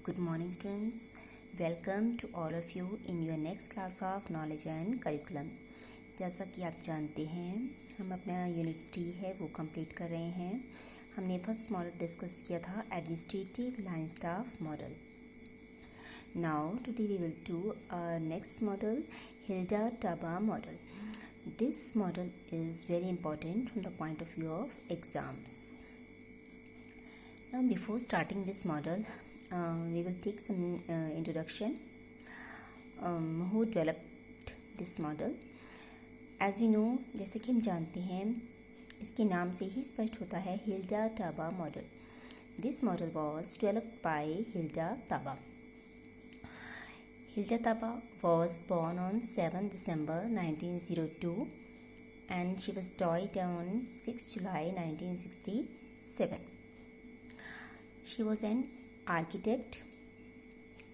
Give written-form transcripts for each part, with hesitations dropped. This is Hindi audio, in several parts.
Good morning students. Welcome to all of you in your next class of knowledge and curriculum. जैसा कि आप जानते हैं हम अपना यूनिट 3 है वो कंप्लीट कर रहे हैं. हमने फर्स्ट मॉडल डिस्कस किया था administrative line staff model. Now today we will do next model Hilda Taba model. This model is very important from the point of view of exams. Now before starting this model, we will take some introduction. Who developed this model? As we know, जैसे कि हम जानते हैं इसके नाम से ही स्पष्ट होता है Hilda Taba model. This model was developed by Hilda Taba. Hilda Taba was born on 7 December 1902 and she was died on 6 July 1967. She was an architect,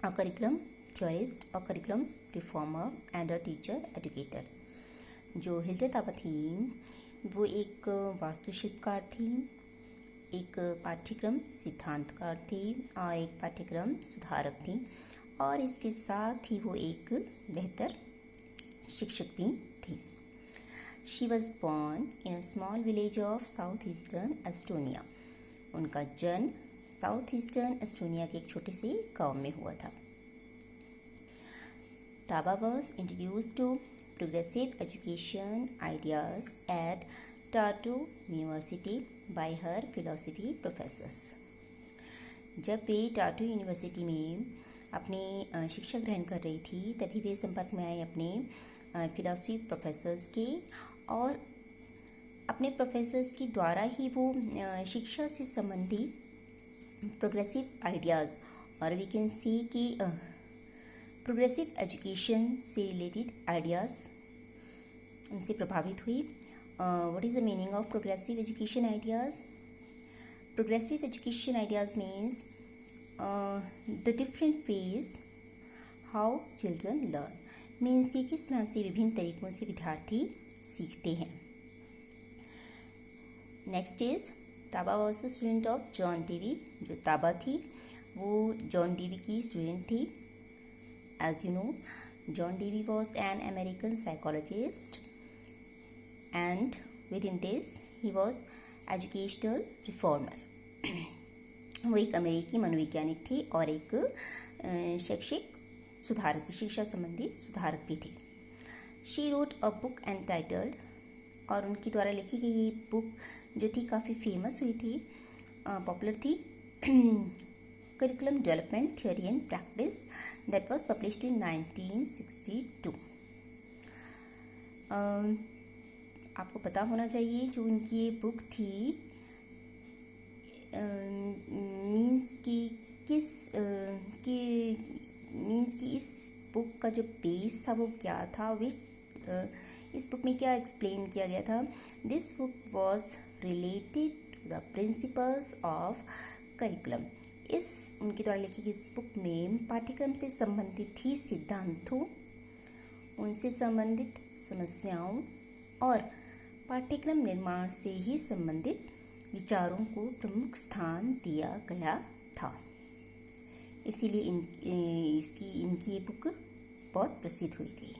a curriculum theorist, a curriculum reformer and a teacher educator. जो हिल्डा ताबा थी वो एक वास्तुशिल्पकार थी, एक पाठ्यक्रम सिद्धांतकार थी और एक पाठ्यक्रम सुधारक थी और इसके साथ ही वो एक बेहतर शिक्षक भी थी. She was born in a small village of south eastern Estonia. उनका जन्म साउथ ईस्टर्न एस्टोनिया के एक छोटे से गांव में हुआ था. ताबा was introduced to progressive education ideas at टाटू university by her philosophy professors. जब वे टाटू यूनिवर्सिटी में अपनी शिक्षा ग्रहण कर रही थी तभी वे संपर्क में आए अपने फिलोसफी प्रोफेसर्स के और अपने प्रोफेसर्स के द्वारा ही वो शिक्षा से संबंधी प्रोग्रेसिव आइडियाज़ और वी कैन सी कि प्रोग्रेसिव एजुकेशन से रिलेटेड आइडियाज़ उनसे प्रभावित हुई. What is the meaning of progressive education ideas? Progressive education ideas means the different ways how children learn. Means कि किस तरह से विभिन्न तरीक़ों से विद्यार्थी सीखते हैं. Next is Taba was the student of John Dewey. जो ताबा थी वो जॉन डेवी की स्टूडेंट थी. As you know, John Dewey was an American psychologist and within this he was educational reformer. वो एक अमेरिकी मनोवैज्ञानिक थी और एक शैक्षिक सुधारक, शिक्षा संबंधी सुधारक भी थे. She wrote a book entitled, और उनके द्वारा लिखी गई ये बुक जो थी काफ़ी फेमस हुई थी, पॉपुलर थी, curriculum development theory and practice, that was published in 1962. आपको पता होना चाहिए जो उनकी ये बुक थी मीन्स कि इस बुक का जो बेस था वो क्या था, इस बुक में क्या एक्सप्लेन किया गया था. This book was related to the principles of curriculum. इस उनके द्वारा लिखी गई इस बुक में पाठ्यक्रम से संबंधित ही सिद्धांतों, उनसे संबंधित समस्याओं और पाठ्यक्रम निर्माण से ही संबंधित विचारों को प्रमुख स्थान दिया गया था. इसीलिए इनकी ये बुक बहुत प्रसिद्ध हुई थी.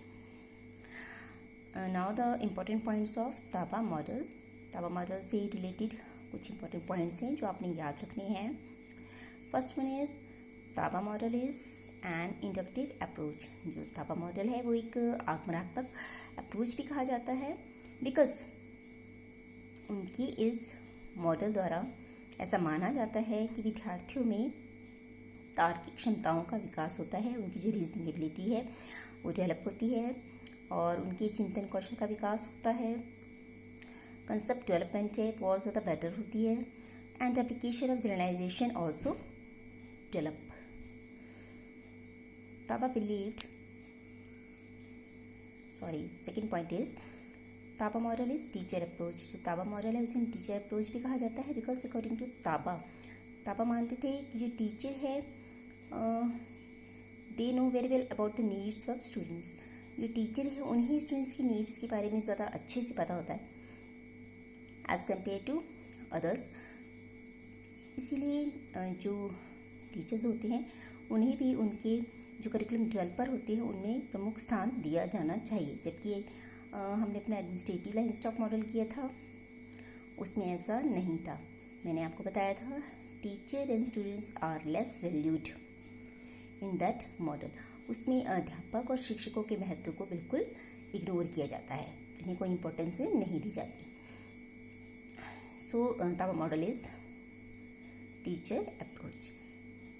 Now the important points of Taba model. Taba model से रिलेटेड कुछ इम्पॉर्टेंट पॉइंट्स हैं जो आपने याद रखने हैं. First one is Taba model is an inductive approach. जो ताबा मॉडल है वो एक आगमनात्मक अप्रोच भी कहा जाता है बिकॉज उनकी इस मॉडल द्वारा ऐसा माना जाता है कि विद्यार्थियों में तार्किक क्षमताओं का विकास होता है, उनकी जो रीजनिंग एबिलिटी है वो डेवलप होती है और उनके चिंतन कौशल का विकास होता है. कंसेप्ट डेवलपमेंट है वो और ज़्यादा बेटर होती है and application of generalisation also develop. Taba believed, second point is Taba model is teacher approach. जो ताबा मॉडल है उसे टीचर अप्रोच भी कहा जाता है बिकॉज अकॉर्डिंग टू ताबा मानते थे कि जो टीचर है they know very well about the needs of students. जो टीचर है उन्हीं स्टूडेंट्स की नीड्स के बारे में ज़्यादा अच्छे से पता होता है एज़ कम्पेयर टू अदर्स. इसीलिए जो टीचर्स होते हैं उन्हें भी उनके जो करिकुलम डेवलपर होते हैं उनमें प्रमुख स्थान दिया जाना चाहिए। जबकि हमने अपना एडमिनिस्ट्रेटिव लाइन स्टाफ मॉडल किया था, उसमें ऐसा नहीं था। मैंने आपको बताया था teacher and students are less valued in that model. उसमें अध्यापक और शिक्षकों के महत्व को बिल्कुल इग्नोर किया जाता है, जिन्हें कोई इम्पोर्टेंस नहीं दी जाती। सो तापा model is teacher approach.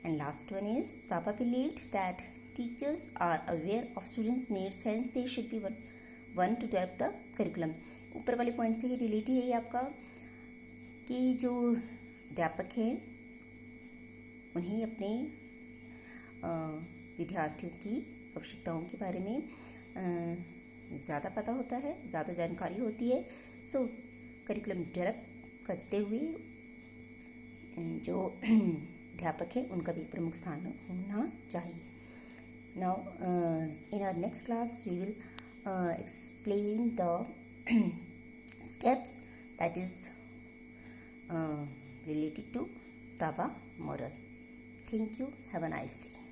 And last one is Tapa believed that teachers are aware of students' needs, hence they should be one to develop the curriculum. ऊपर वाले पॉइंट से ही रिलेटेड है आपका कि जो अध्यापक हैं उन्हें अपने विद्यार्थियों की आवश्यकताओं के बारे में ज़्यादा पता होता है, ज़्यादा जानकारी होती है। सो करिकुलम डेवलप करते हुए जो अध्यापक है उनका भी प्रमुख स्थान होना चाहिए। Now in our next class we will explain the steps that is related to Tapa model. Thank you. Have a nice day.